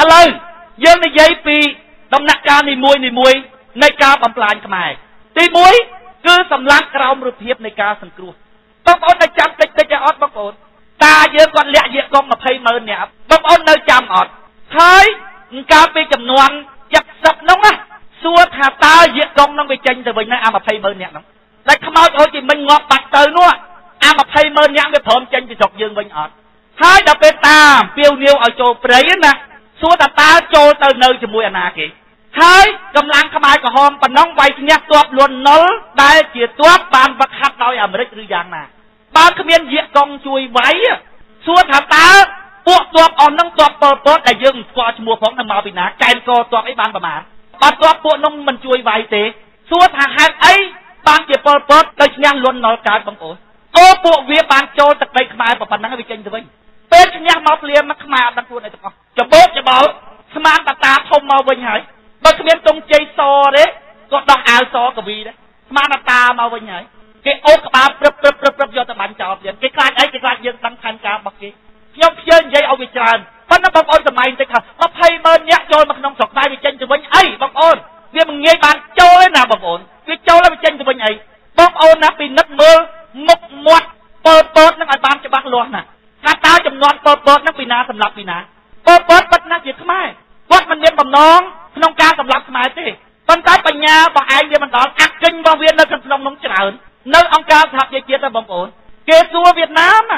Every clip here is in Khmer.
ឥឡូវយើងនិយាយពីដំណាក់កាលនីមួយនៃការបំផ្លាញខ្មែរទី1គឺសម្លាប់ក្រោមរូបភាពនៃការសង្គ្រោះបងប្អូននៅចាំតិចឲ្យអត់បងប្អូនតាយើងគាត់លាក់យាកកង200000នាក់បងប្អូននៅចាំអត់ហើយកាលពីចំនួន70នោះណាសួរថាតើយាកកងនឹងវាចេញទៅវិញនៅអា20000នាក់នោះតែខ្មោចហូចពីមិញងាប់បាត់ទៅនោះអា20000នាក់វាព្រមចេញពីស្រុកយើងវិញអត់ហើយដល់ពេលតាមពាវនាវឲ្យចូលព្រៃណាសួរថាតើចូលទៅនៅជាមួយអាណាគេហើយកម្លាំងខ្មែរក្រហមប៉ុណ្ណឹងវាយឈ្នះទ័ពលន់ណុលដែលជាទ័ពបានវឹកហាត់ដោយអាមេរិកឬយ៉ាងណាបើគ្មានយាកកងជួយវាយសួរថាតើពួកទ័ពអស់នឹងទ័ពប៉ុលពតដែលយើងស្គាល់ឈ្មោះផងនឹងមកពីណាកែនកទ័ពអីបានប្រមាណបើទ័ពពួកនោះមិនជួយវាយទេសួរថាហេតុអីបានជាប៉ុលពតទៅឈ្នះលន់ណុលកើតបងប្អូនពួកវាបានចូលទឹកដីខ្មែរប៉ុណ្ណឹងវាចេញទៅវិញពេលឈ្នះមកព្រាមមកខ្មែរអត់ដឹងខ្លួនអីទាំងអស់ច្បោកស្មានតាធំមកវិញហើយបើគ្មានតុងជ័យសទេគាត់ដោះអាវសកវីដែរស្មានតាមកវិញហើយគេអូសក្បាលព្រឹបយកទៅបាញ់ចោលទៀតគេខ្លាចអីគេខ្លាចយើងដឹងផែនការរបស់គេខ្ញុំខ្ជិលនិយាយឲ្យវាច្រើនប៉ុន្តែបងប្អូនសម័យតិចថា20000នាក់ចូលមកក្នុងស្រុកខ្មែរវាចេញទៅវិញអីបងប្អូនវាមិនងាយបានចូលទេណាបងប្អូនវាចូលហើយវាចេញទៅវិញអីបងប្អូនណាពិនិត្យមើលមុខមាត់ប៉ុលពតនឹងឲ្យបានច្បាស់លាស់ណាថាតើចំនួនប៉ុលពតនឹងពីណាសម្រាប់ពីណាប៉ុលពតពិតណាស់ជាខ្មែរគាត់មិនមានបំណងក្នុងការសម្លាប់ខ្មែរទេប៉ុន្តែបញ្ញារបស់ឯងវាមិនដល់អាក់កិញរបស់វានៅក្នុងនោះច្រើននៅអង្គការសហប្រជាជាតិទេបងប្អូនគេសួរវៀតណាម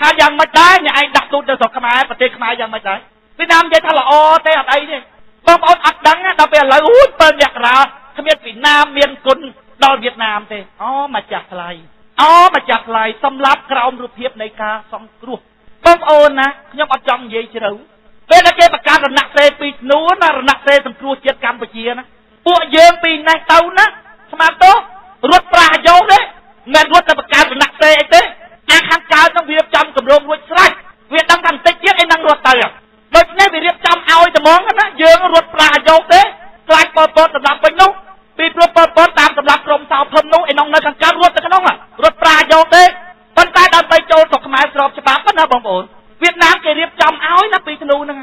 ថាយ៉ាងម៉េចដែរអ្នកឯងដាក់ទូតទៅស្រុកខ្មែរប្រទេសខ្មែរយ៉ាងម៉េចដែរវៀតណាមនិយាយថាល្អទេអត់អីទេបងប្អូនអត់ដឹងដល់ពេលឥឡូវ7អ្នករាគ្មានពីណាមានគុណដល់វៀតណាមទេម្ចាស់ថ្លៃសម្រាប់ក្រោមរូបភាពនៃការសង្គ្រោះបងប្អូនណាខ្ញុំអត់ចង់និយាយជ្រៅពេលដែលគេបង្កើតរណសេរី2ធ្នួនរណសេរីសង្គ្រោះជាតិកម្ពុជាណាពួកយើងពីនេះទៅណាស្មានទៅរត់ប្រាស់យកទេមិនរត់ទៅបង្កើតរណសេរីអីទេអាខាងកើតនឹងវារៀបចំគម្រោងរួចស្រេចវាដឹងថាបន្តិចទៀតឯនឹងរត់ទៅដូច្នេះវារៀបចំឲ្យត្មងណាយើងរត់ប្រាស់យកទេខ្លាចប៉ុលពតសម្រាប់វិញនោះពីព្រោះប៉ុលពតតាមសម្រាប់ក្រុមសោភឹមនោះឯនោះនៅខាងកើតរត់ទៅក្នុងរត់ប្រាស់យកទេប៉ុន្តែដើម្បីចូលស្រុកខ្មែរស្របច្បាប់ណាបងប្អូនវៀតណាមគេរៀបចំឲ្យណាពីធ្នូហ្នឹង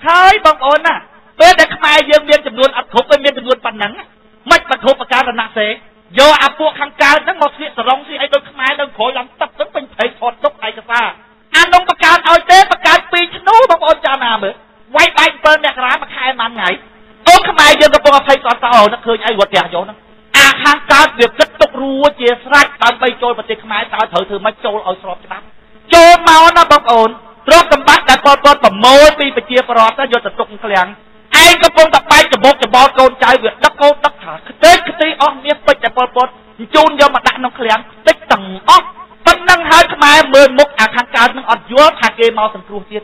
ហើយបងប្អូនណាពេលដែលខ្មែរយើងមានចំនួនអត់គ្រប់ទេមានចំនួនប៉ុណ្ណឹងមិនបន្ធប់ប្រការរណសេរីយកអាពួកខាងកើតហ្នឹងមកស្លៀកសរងស្លៀកអីដូចខ្មែរនៅក្រោយឡើងទឹកទៅពេញព្រៃថតទុកឯកសារអានោះបង្កើតឲ្យទេបង្កើតពីធ្នូបងប្អូនចាំណាមើលវាយបែក7អ្នករាមួយខែប៉ុន្មានថ្ងៃខ្មែរយើងកំពុង20កតោនឹកឃើញអីវត្តផ្ទះយកហ្នឹងអាខាងកើតវាគិតទុករួចជាស្រេចដើម្បីចូលប្រទេសខ្មែរតើត្រូវធ្វើម៉េចចូលឲ្យស្របច្បាប់ចូលមកណាបងប្អូនទ្រព្យសម្បត្តិដែលប៉ុលពតប្រមូលពីប្រជាពលរដ្ឋទៅយកទៅទុកឃ្លាំងឯងកំពុងតែបែកច្បុកច្បល់កូនចៅវាដឹកថាខ្ទេចខ្ទីអស់មាសពេជ្រដែលប៉ុលពតជូនយកមកដាក់ក្នុងឃ្លាំងខ្ទេចទាំងអស់ប៉ុណ្ណឹងហើយខ្មែរមើលមុខអាខាងកើតនឹងអត់យល់ថាគេមកសង្គ្រោះទៀត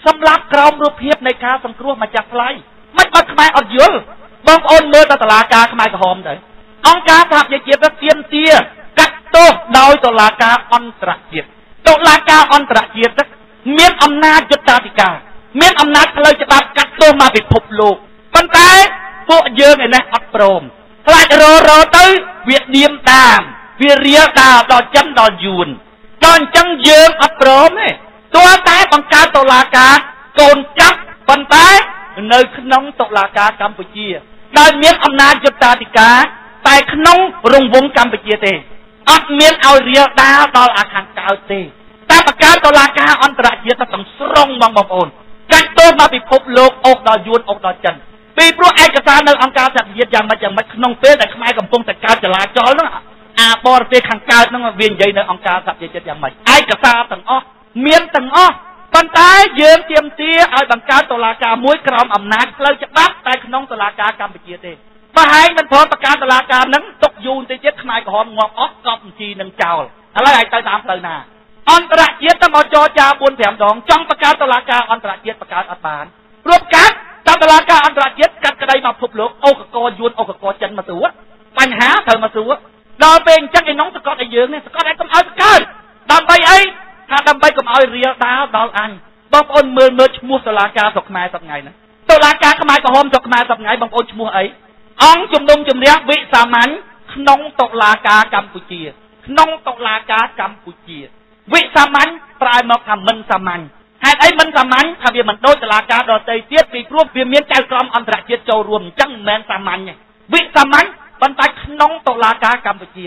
សម្រាប់ក្រោមរូបភាពនៃការសង្គ្រោះម្ចាស់ថ្លៃមិនបាត់ខ្មែរអត់យល់បងប្អូនមើលទៅតុលាការខ្មែរក្រហមទៅអង្គការសហប្រជាជាតិទាមទារកាត់ទោសដោយតុលាការអន្តរជាតិតុលាការអន្តរជាតិមានអំណាចយុត្តាធិការមានអំណាចផ្លូវច្បាប់កាត់ទោសមកពិភពលោកប៉ុន្តែពួកយើងឯនេះអត់ព្រមខ្លាចរទៅវាឌៀមតាមវារៀលដល់ចិនដល់យួនដល់អញ្ចឹងយើងអត់ព្រមទេទោះតែបង្កើតតុលាការកូនចាប់ប៉ុន្តែនៅក្នុងតុលាការកម្ពុជាដែលមានអំណាចយុត្តាធិការតែក្នុងរង្វង់កម្ពុជាទេអត់មានឲ្យរៀលដល់អាខាងកើតទេតែបង្កើតតុលាការអន្តរជាតិទាំងស្រុងបងប្អូនកាត់ទោសមកពិភពលោកអូសដល់យួនអូសដល់ចិនពីព្រោះឯកសារនៅអង្គការសហប្រជាជាតិយ៉ាងម៉េចក្នុងពេលដែលខ្មែរកំពុងតែកើតចលាចលហ្នឹងអាបរទេសខាងកើតហ្នឹងវានិយាយនៅអង្គការសហប្រជាជាតិយ៉ាងម៉េចឯកសារទាំងអស់មានទាំងអស់ប៉ុន្តែយើងទាមទារឲ្យបង្កើតតុលាការមួយក្រោមអំណាចផ្លូវច្បាប់តែក្នុងតុលាការកម្ពុជាទេបើហែងមិនព្រមបង្កើតតុលាការហ្នឹងទុកយូរទៅទៀតខ្មែរក្រហមងាប់អស់កប់បញ្ជីនឹងចោលឥឡូវឯងទៅតាមផ្លូវណាអន្តរជាតិទៅមកចរចា 4-5 ដងចង់បង្កើតតុលាការអន្តរជាតិបង្កើតអត់បានព្រោះកាត់តាមតុលាការអន្តរជាតិកាត់ក្តីមកពិភពលោកអូកកយួនអូកកចិនមកសួរបញ្ហាត្រូវមកសួរដល់ពេលអញ្ចឹងឯនោះសកត់ឲ្យយើងនេះសកត់ឲ្យកុំឲ្យបង្កើតដើម្បីអីថាដើម្បីកុំឲ្យរៀលដល់អញបងប្អូនមើលឈ្មោះតុលាការស្រុកខ្មែរសប្ថ្ងៃហ្នឹងតុលាការខ្មែរក្រហមស្រុកខ្មែរសប្ថ្ងៃបងប្អូនឈ្មោះអីអង្គជំនុំជម្រះវិសាមញ្ញក្នុងតុលាការកម្ពុជាក្នុងតុលាការកម្ពុជាវិសាមញ្ញប្រែមកថាមិនសាមញ្ញ ហេតុអីមិនសាមញ្ញថាវាមិនដូចតុលាការដទៃទៀតពីព្រោះវាមានចៅក្រមអន្តរជាតិចូលរួមអញ្ចឹងមិនមែនសាមញ្ញទេវិសាមញ្ញប៉ុន្តែក្នុងតុលាការកម្ពុជា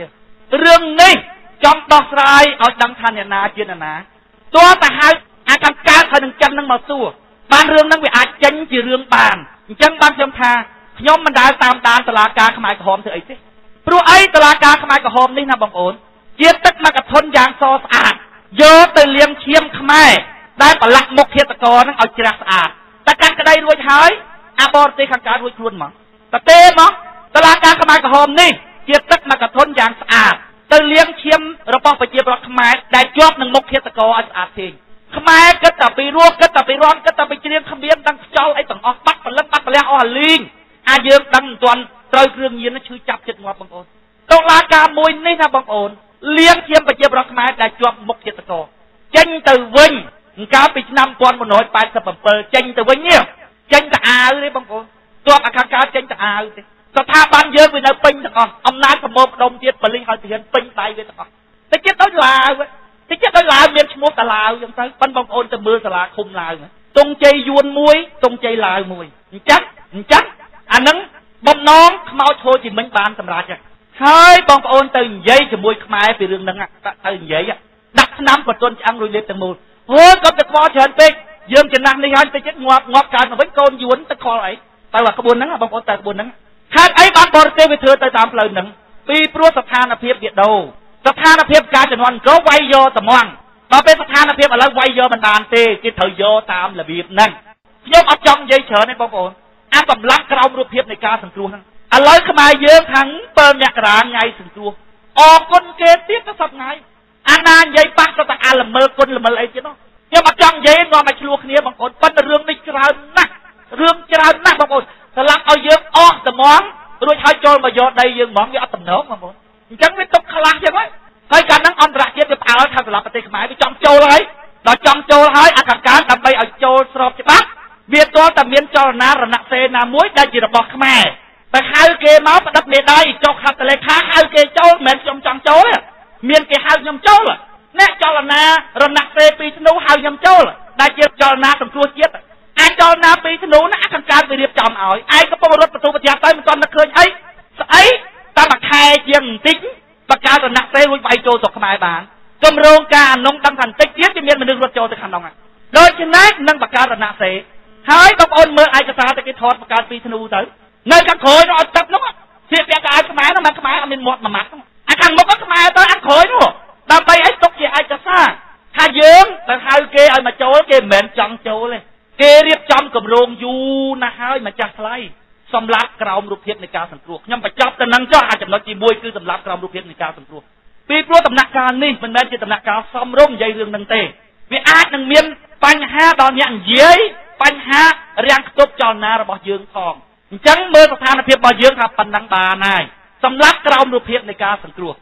រឿងនេះចង់ដោះស្រាយឲ្យដឹងថាអ្នកណាជាអ្នកណាទោះតែហៅអាខាងកើតហើយនឹងចឹងនឹងមកសួរបានរឿងហ្នឹងវាអាចចេញជារឿងបានអញ្ចឹងបានខ្ញុំថាខ្ញុំមិនដែលតាមដានតុលាការខ្មែរក្រហមធ្វើអីទេព្រោះអីតុលាការខ្មែរក្រហមនេះណាបងប្អូនជាទឹកមកធនយ៉ាងសស្អាតយកទៅលាងឈាមខ្មែរដែលប្រឡាក់មុខឃាតករហ្នឹងឲ្យជ្រះស្អាតតែកាត់ក្តីរួចហើយអាបរទេសខាងកើតរួចខ្លួនមកតែទេមកតុលាការខ្មែរក្រហមនេះជាទឹកមកធនយ៉ាងស្អាតទៅលាងឈាមរបស់ប្រជាពលរដ្ឋខ្មែរដែលជាប់នឹងមុខឃាតករឲ្យស្អាតទេខ្មែរគិតតែពីរស់គិតតែពីរន់គិតតែពីជ្រៀងគ្មានដឹងខ្យល់អីទាំងអស់បាត់ពលិតបាត់ពលះអស់អាលីងអាចយើងដឹងមិនទាន់ត្រូវគ្រឿងញៀនឈឺចាប់ចិត្តងាប់បងប្អូនតុលាការមួយនេះណាបងប្អូនលាងឈាមប្រជាពលរដ្ឋខ្មែរដែលជាប់មុខឃាតករចេញទៅវិញកាលពីឆ្នាំ1987ចេញទៅវិញនេះចេញទៅអាវទេបងប្អូនទោះអាខាងកើតចេញទៅអាវទេស្ថាប័នយើងវានៅពេញទាំងអស់អំណាចប្រមូលផ្ដុំទៀតបលិញឲ្យទានពេញដៃវាទាំងអស់តែចិត្តដូចឡាវតែចិត្តដូចឡាវមានឈ្មោះតាឡាវអញ្ចឹងទៅបងប្អូនទៅមើលសាលាឃុំឡាវតុងជ័យយួនមួយតុងជ័យឡាវមួយអញ្ចឹងអានឹងបំណងខ្មោចហូជីមិញបានសម្រាប់ហើយបងប្អូនទៅនិយាយជាមួយខ្មែរពីរឿងហ្នឹងទៅនិយាយដាក់ឆ្នាំបន្ទន់ឆ្អឹងរួចលេបទាំងមូលអូយគាត់ទៅខ្វល់ច្រើនពេកយើងចំណាស់នេះហើយទៅចិត្តងាប់កើតមកវិញកូនយួនទៅខលអីទៅអាក្បួនហ្នឹងបងប្អូនទៅក្បួនហ្នឹងហេតុអីបានបរទេសវាធ្វើទៅតាមផ្លូវហ្នឹងពីព្រោះស្ថានភាពវាដូរស្ថានភាពការជំនាន់ក្រោយវាយយកត្មងដល់ពេលស្ថានភាពឥឡូវវាយយកមិនបានទេគេត្រូវយកតាមរបៀបហ្នឹងខ្ញុំអត់ចង់និយាយច្រើនទេបងប្អូនអាកម្លាំងក្រោមរូបភាពនៃការសង្គ្រោះហ្នឹងឥឡូវខ្មែរយើងខាង7មករាថ្ងៃសង្គ្រោះអរគុណគេទៀតទៅសប្ថ្ងៃអាណានិយាយប៉ះទៅតែអាល្មើគុណល្មិលអីទៀតនោះខ្ញុំអត់ចង់និយាយនាំឲ្យឆ្លោះគ្នាបងប្អូនប៉ុន្តែរឿងនេះច្រើនណាស់បងប្អូនស្លាប់ឲ្យយើងអស់ត្មងរួចហើយចូលមកយកដីយើងហ្មងវាអត់តំណងបងប្អូនអញ្ចឹងវាទុកខ្លះចឹងហើយកាលហ្នឹងអន្តរជាតិវាផ្អើលថាសម្រាប់ប្រទេសខ្មែរវាចង់ចូលហើយដល់ចង់ចូលហើយអាកាការដើម្បីឲ្យចូលស្របច្បាប់វាទាល់តែមានចលនារណសេនាមួយដែលជារបស់ខ្មែរតែហៅគេមកផ្ដិតមេដៃចុះខត្តលេខាហៅគេចូលមិនមែនខ្ញុំចង់ចូលទេមានគេហៅខ្ញុំចូលអ្នកចលនារណសេពីធ្នូហៅខ្ញុំចូលដែលជាចលនាសង្គ្រោះជាតិអាចចលនាពីធ្នូណាអាខាងកើតវារៀបចំឲ្យឯងកំពុងរត់បន្ទូប្រចាំទៅមិនទាន់នឹកឃើញអីស្អីតាមមួយខែជាងបន្តិចបកកើតរណសេរួចវាយចូលស្រុកខ្មែរបានគម្រោងការអនុងដឹងថាបន្តិចទៀតវាមានមនុស្សរត់ចូលទៅខាងនោះដូច្នេះនឹងបកកើតរណសេហើយបងប្អូនមើលឯកសារតែគេថតបកកើតពីធ្នូទៅនៅខាងក្រោយនោះអត់ទឹកនោះជាពាក់កៅអៅខ្មែរនោះមិនខ្មែរអត់មានមាត់មួយម៉ាត់អាខាងមុខក៏ខ្មែរទៅអាក្រោយនោះដើម្បីឲ្យទុកជាឯកសារថាយើងទៅហៅគេឲ្យមកចូលគេមិនមែនចង់ចូលទេគេរៀបចំគម្រោងយូរណាស់ហើយម្ចាស់ថ្លៃសម្រាប់ក្រោមរូបភាពនៃការសង្គ្រោះខ្ញុំបញ្ចប់ទៅនឹងចុះអាចចំណុចទី1គឺសម្រាប់ក្រោមរូបភាពនៃការសង្គ្រោះពីព្រោះដំណាក់កាលនេះមិនមែនជាដំណាក់កាលសំរុំនិយាយរឿងនឹងទេវាអាចនឹងមានបញ្ហាដល់អ្នកនិយាយបញ្ហារាំងខ្ទប់ចលនារបស់យើងផងអញ្ចឹងមើលស្ថានភាពរបស់យើងថាប៉ុណ្ណឹងបានហើយសម្រាប់ក្រោមរូបភាពនៃការសង្គ្រោះ